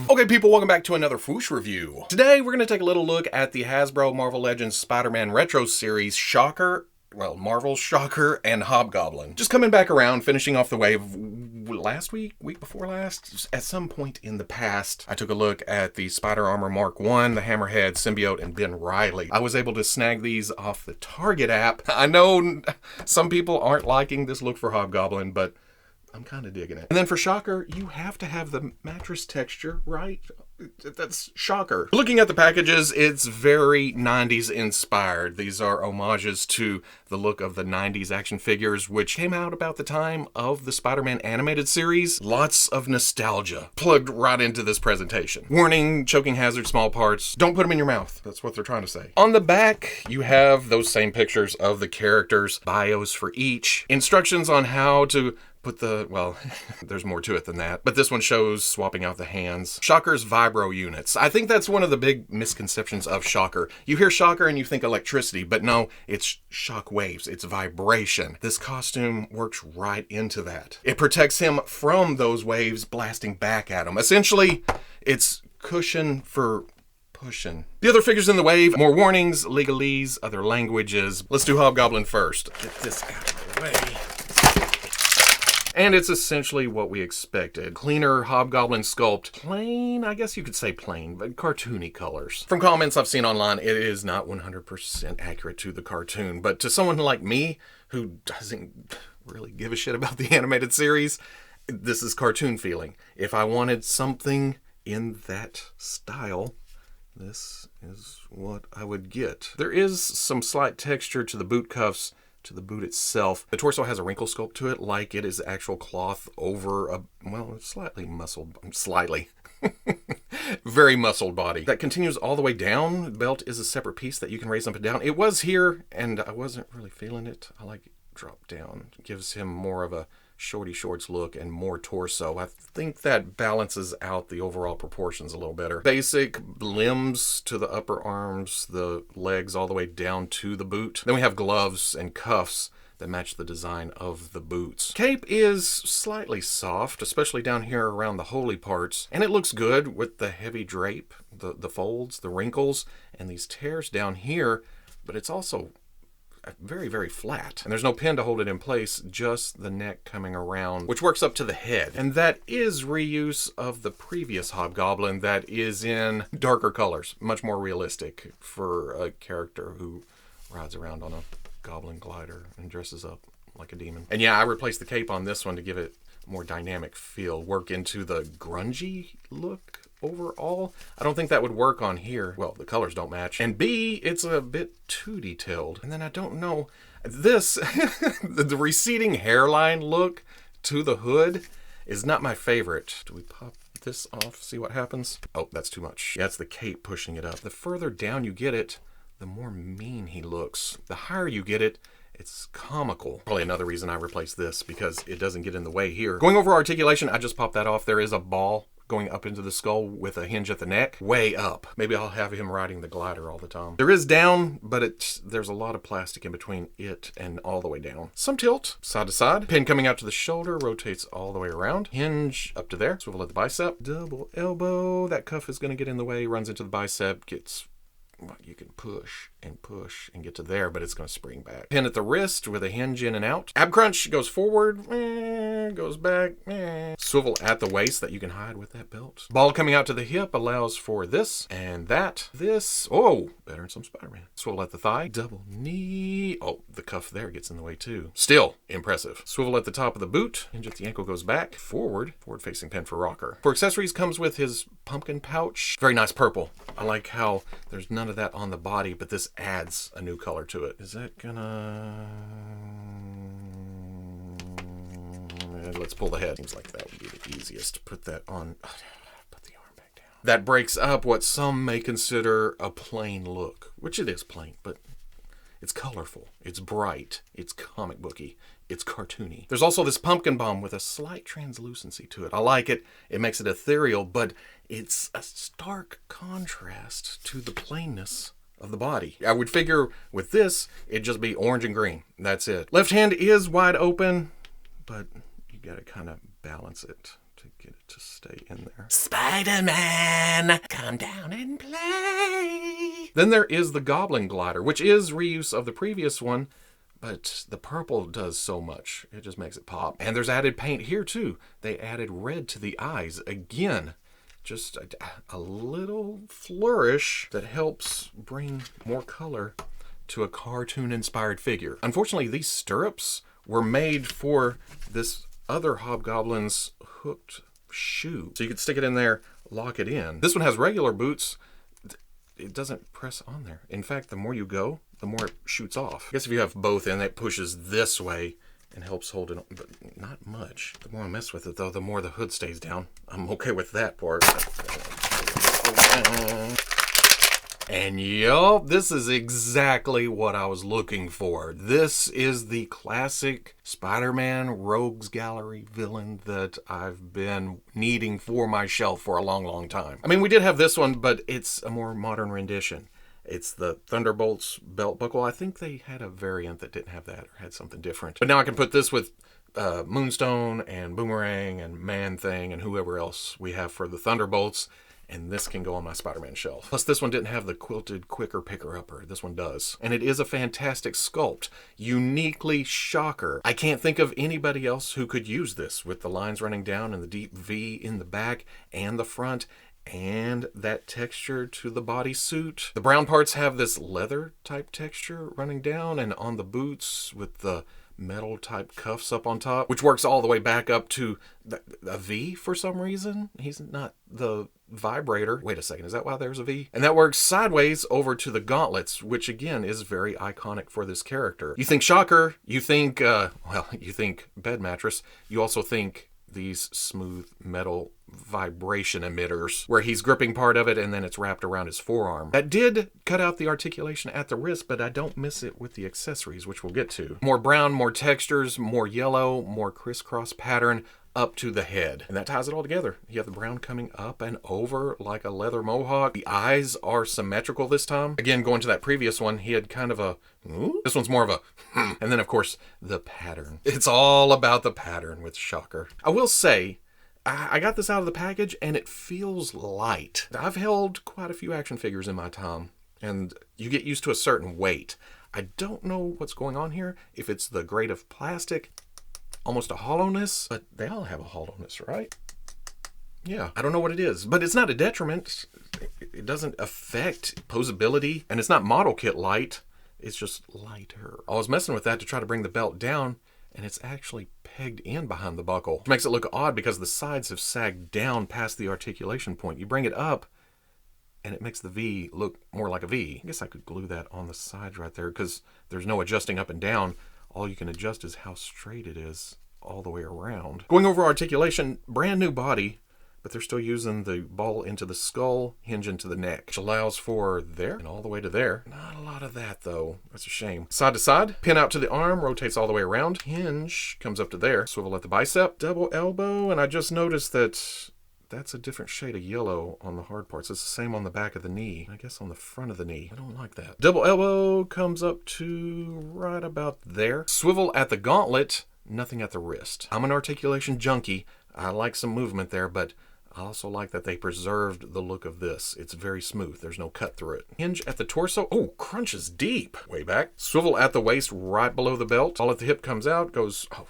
Okay people, welcome back to another Fwoosh review. Today we're going to take a little look at the Hasbro Marvel Legends Spider-Man Retro Series Shocker, Marvel's Shocker and Hobgoblin. Just coming back around, finishing off the wave last week before last. At some point in the past, I took a look at the Spider Armor Mark 1, the Hammerhead, Symbiote, and Ben Reilly. I was able to snag these off the Target app. I know some people aren't liking this look for Hobgoblin, but I'm kind of digging it. And then for Shocker, you have to have the mattress texture, right? That's Shocker. Looking at the packages, it's very 90s inspired. These are homages to the look of the 90s action figures, which came out about the time of the Spider-Man animated series. Lots of nostalgia plugged right into this presentation. Warning, choking hazard, small parts. Don't put them in your mouth. That's what they're trying to say. On the back, you have those same pictures of the characters, bios for each, instructions on how to put the, well, there's more to it than that, but this one shows swapping out the hands. Shocker's vibro units. I think that's one of the big misconceptions of Shocker. You hear Shocker and you think electricity, but no, it's shock waves, it's vibration. This costume works right into that. It protects him from those waves blasting back at him. Essentially, it's cushion for pushing. The other figures in the wave, more warnings, legalese, other languages. Let's do Hobgoblin first. Get this out of the way. And it's essentially what we expected. Cleaner Hobgoblin sculpt. Plain, I guess you could say plain, but cartoony colors. From comments I've seen online, it is not 100% accurate to the cartoon, but to someone like me, who doesn't really give a shit about the animated series, this is cartoon feeling. If I wanted something in that style, this is what I would get. There is some slight texture to the boot cuffs, to the boot itself. The torso has a wrinkle sculpt to it, like it is actual cloth over a, well, slightly muscled, very muscled body. That continues all the way down. The belt is a separate piece that you can raise up and down. It was here, and I wasn't really feeling it. I like it drop down. It gives him more of a shorty shorts look and more torso. I think that balances out the overall proportions a little better. Basic limbs to the upper arms, the legs all the way down to the boot. Then we have gloves and cuffs that match the design of the boots. Cape is slightly soft, especially down here around the holy parts, and it looks good with the heavy drape, the folds, the wrinkles, and these tears down here, but it's also very, very flat. And there's no pin to hold it in place, just the neck coming around, which works up to the head. And that is reuse of the previous Hobgoblin that is in darker colors, much more realistic for a character who rides around on a goblin glider and dresses up like a demon. And yeah, I replaced the cape on this one to give it a more dynamic feel, work into the grungy look overall. I don't think that would work on here. Well, the colors don't match. And B, it's a bit too detailed. And then I don't know, this, the receding hairline look to the hood is not my favorite. Do we pop this off, see what happens? Oh, that's too much. Yeah, it's the cape pushing it up. The further down you get it, the more mean he looks. The higher you get it, it's comical. Probably another reason I replaced this, because it doesn't get in the way here. Going over articulation, I just popped that off. There is a ball going up into the skull with a hinge at the neck, way up. Maybe I'll have him riding the glider all the time. There is down, but there's a lot of plastic in between it and all the way down. Some tilt, side to side. Pin coming out to the shoulder, rotates all the way around. Hinge up to there, swivel at the bicep. Double elbow, that cuff is gonna get in the way, runs into the bicep, gets, well, you can push and get to there, but it's going to spring back. Pin at the wrist with a hinge in and out. Ab crunch goes forward, goes back, swivel at the waist that you can hide with that belt. Ball coming out to the hip allows for this and that. This, oh, better than some Spider-Man. Swivel at the thigh, double knee. Oh, the cuff there gets in the way too. Still impressive. Swivel at the top of the boot, hinge at the ankle goes back, forward facing pin for rocker. For accessories comes with his pumpkin pouch. Very nice purple. I like how there's none of that on the body, but this adds a new color to it. Is that gonna... Let's pull the head. Seems like that would be the easiest to put that on. Put the arm back down. That breaks up what some may consider a plain look, which it is plain, but it's colorful, it's bright, it's comic booky, it's cartoony. There's also this pumpkin bomb with a slight translucency to it. I like it. It makes it ethereal, but it's a stark contrast to the plainness of the body. I would figure with this, it'd just be orange and green. That's it. Left hand is wide open, but you gotta kind of balance it to get it to stay in there. Spider-Man, come down and play. Then there is the Goblin Glider, which is reuse of the previous one, but the purple does so much. It just makes it pop. And there's added paint here too. They added red to the eyes. Again, just a little flourish that helps bring more color to a cartoon-inspired figure. Unfortunately, these stirrups were made for this other Hobgoblin's hooked shoe. So you could stick it in there, lock it in. This one has regular boots. It doesn't press on there. In fact, the more you go, the more it shoots off. I guess if you have both in, it pushes this way and helps hold it on, but not much. The more I mess with it though, the more the hood stays down. I'm okay with that part. And yup, this is exactly what I was looking for. This is the classic Spider-Man Rogues Gallery villain that I've been needing for my shelf for a long, long time. I mean, we did have this one, but it's a more modern rendition. It's the Thunderbolts belt buckle. I think they had a variant that didn't have that or had something different. But now I can put this with Moonstone and Boomerang and Man-Thing and whoever else we have for the Thunderbolts. And this can go on my Spider-Man shelf. Plus, this one didn't have the quilted quicker picker-upper. This one does. And it is a fantastic sculpt. Uniquely Shocker. I can't think of anybody else who could use this with the lines running down and the deep V in the back and the front and that texture to the bodysuit. The brown parts have this leather type texture running down and on the boots with the metal type cuffs up on top, which works all the way back up to a V for some reason. He's not the vibrator. Wait a second, is that why there's a V? And that works sideways over to the gauntlets, which again is very iconic for this character. You think Shocker, you think, you think bed mattress, you also think these smooth metal vibration emitters where he's gripping part of it and then it's wrapped around his forearm. That did cut out the articulation at the wrist, but I don't miss it with the accessories, which we'll get to. More brown, more textures, more yellow, more crisscross pattern up to the head. And that ties it all together. You have the brown coming up and over like a leather mohawk. The eyes are symmetrical this time. Again, going to that previous one, he had kind of a, ooh? This one's more of a, and then of course, the pattern. It's all about the pattern with Shocker. I will say, I got this out of the package and it feels light. I've held quite a few action figures in my time and you get used to a certain weight. I don't know what's going on here, if it's the grade of plastic, almost a hollowness, but they all have a hollowness, right? Yeah, I don't know what it is, but it's not a detriment. It doesn't affect posability, and it's not model kit light. It's just lighter. I was messing with that to try to bring the belt down, and it's actually pegged in behind the buckle, which makes it look odd because the sides have sagged down past the articulation point. You bring it up, and it makes the V look more like a V. I guess I could glue that on the sides right there because there's no adjusting up and down. All you can adjust is how straight it is all the way around. Going over articulation, brand new body, but they're still using the ball into the skull, hinge into the neck, which allows for there and all the way to there. Not a lot of that though. That's a shame. Side to side, pin out to the arm, rotates all the way around. Hinge comes up to there. Swivel at the bicep, double elbow, and I just noticed that that's a different shade of yellow on the hard parts. It's the same on the back of the knee. I guess on the front of the knee. I don't like that. Double elbow comes up to right about there. Swivel at the gauntlet, nothing at the wrist. I'm an articulation junkie. I like some movement there, but I also like that they preserved the look of this. It's very smooth. There's no cut through it. Hinge at the torso. Oh, crunches deep. Way back. Swivel at the waist right below the belt. All at the hip comes out. Goes, oh,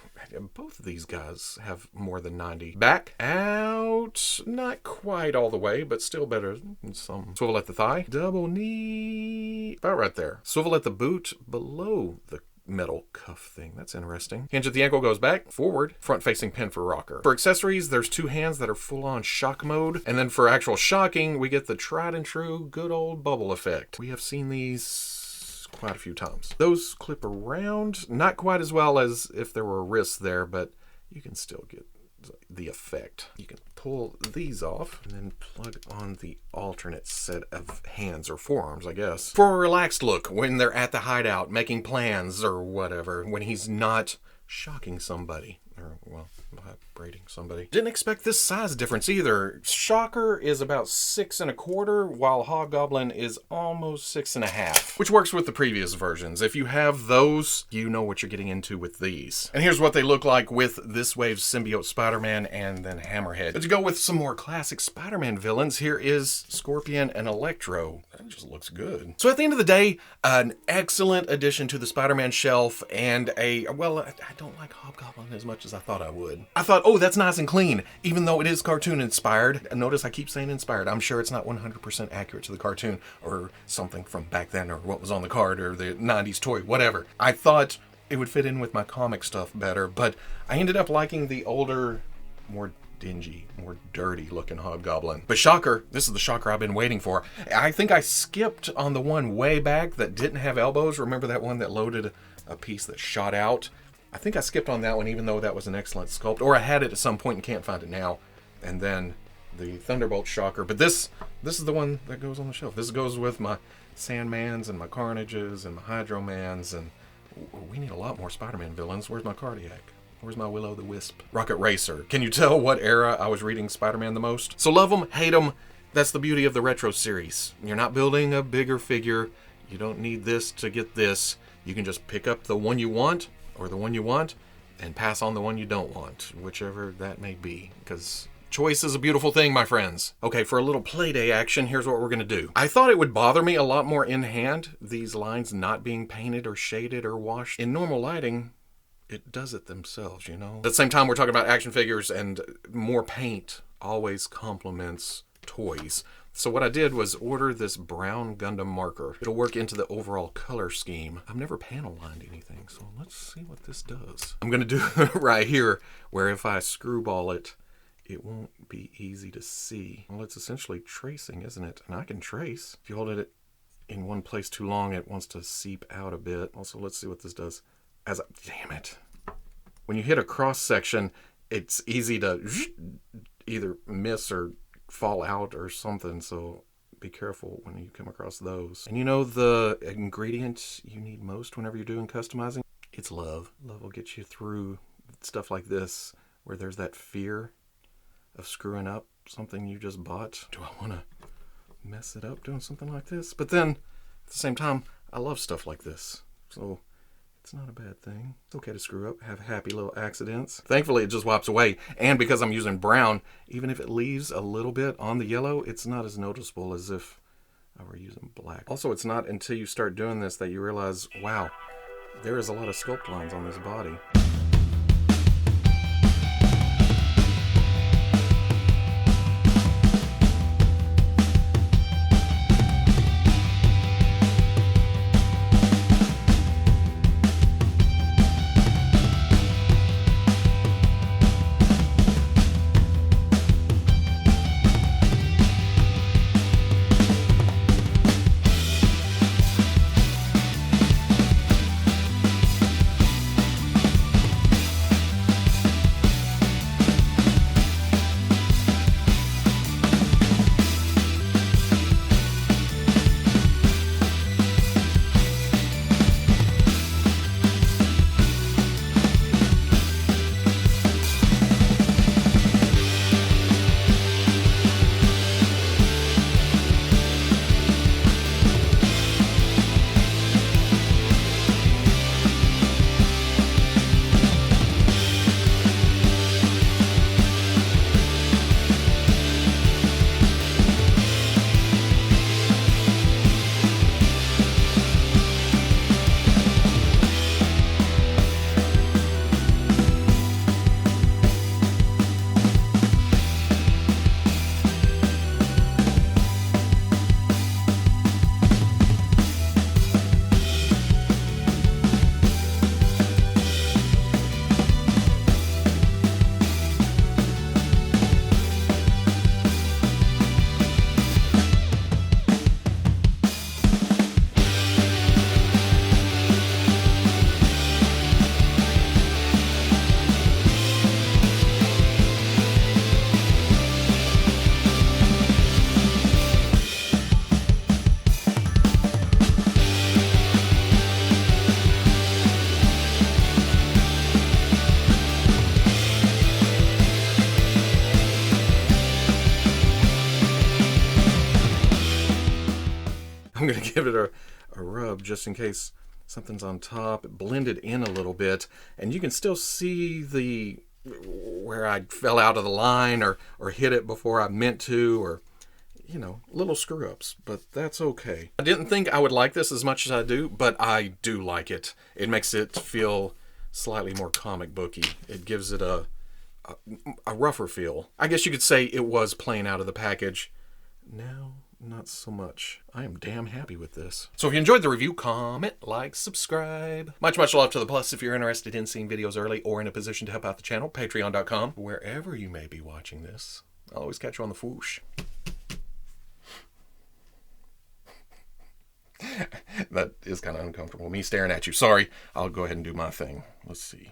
both of these guys have more than 90. Back, out, not quite all the way, but still better than some. Swivel at the thigh. Double knee. About right there. Swivel at the boot below the metal cuff thing. That's interesting. Hinge at the ankle goes back, forward, front-facing pin for rocker. For accessories, there's two hands that are full-on shock mode. And then for actual shocking, we get the tried and true good old bubble effect. We have seen these quite a few times. Those clip around, not quite as well as if there were wrists there, but you can still get the effect. You can pull these off and then plug on the alternate set of hands or forearms, I guess, for a relaxed look when they're at the hideout making plans or whatever, when he's not shocking somebody or, well, vibrating somebody. Didn't expect this size difference either. Shocker is about 6 1/4, while Hobgoblin is almost 6 1/2, which works with the previous versions. If you have those, you know what you're getting into with these. And here's what they look like with this wave's symbiote Spider-Man and then Hammerhead. But to go with some more classic Spider-Man villains, here is Scorpion and Electro. That just looks good. So at the end of the day, an excellent addition to the Spider-Man shelf, and well, I don't like Hobgoblin as much as I thought I would. I thought, oh, that's nice and clean, even though it is cartoon inspired. Notice I keep saying inspired. I'm sure it's not 100% accurate to the cartoon or something from back then or what was on the card or the 90s toy, whatever. I thought it would fit in with my comic stuff better, but I ended up liking the older, more dingy, more dirty looking Hobgoblin. But Shocker, this is the Shocker I've been waiting for. I think I skipped on the one way back that didn't have elbows. Remember that one that loaded a piece that shot out? I think I skipped on that one, even though that was an excellent sculpt, or I had it at some point and can't find it now. And then the Thunderbolt Shocker. But this is the one that goes on the shelf. This goes with my Sandmans and my Carnages and my Hydromans, and we need a lot more Spider-Man villains. Where's my Cardiac? Where's my Will-O-the-Wisp? Rocket Racer. Can you tell what era I was reading Spider-Man the most? So love them, hate them. That's the beauty of the retro series. You're not building a bigger figure. You don't need this to get this. You can just pick up the one you want, or the one you want, and pass on the one you don't want, whichever that may be, because choice is a beautiful thing, my friends. Okay, for a little Playday action, here's what we're going to do. I thought it would bother me a lot more in hand, these lines not being painted or shaded or washed. In normal lighting, it does it themselves, you know? At the same time, we're talking about action figures, and more paint always complements toys. So what I did was order this brown Gundam marker. It'll work into the overall color scheme. I've never panel lined anything, so let's see what this does. I'm going to do it right here, where if I screwball it, it won't be easy to see. Well, it's essentially tracing, isn't it? And I can trace. If you hold it in one place too long, it wants to seep out a bit. Also, let's see what this does. Damn it. When you hit a cross section, it's easy to either miss or fall out or something, so be careful when you come across those. And you know the ingredient you need most whenever you're doing customizing? It's love. Love will get you through stuff like this, where there's that fear of screwing up something you just bought. Do I want to mess it up doing something like this? But then, at the same time, I love stuff like this, so it's not a bad thing. It's okay to screw up, have happy little accidents. Thankfully, it just wipes away. And because I'm using brown, even if it leaves a little bit on the yellow, it's not as noticeable as if I were using black. Also, it's not until you start doing this that you realize, wow, there is a lot of sculpt lines on this body. going to give it a rub just in case something's on top. It blended in a little bit, and you can still see where I fell out of the line or hit it before I meant to, or little screw ups, but that's okay. I didn't think I would like this as much as I do, but I do like it. It makes it feel slightly more comic booky. It gives it a rougher feel. I guess you could say it was plain out of the package. Now, not so much. I am damn happy with this. So if you enjoyed the review, comment, like, subscribe. Much love to the plus. If you're interested in seeing videos early or in a position to help out the channel, patreon.com. Wherever you may be watching this, I'll always catch you on the Fwoosh. That is kind of uncomfortable, me staring at you. Sorry. I'll go ahead and do my thing. Let's see.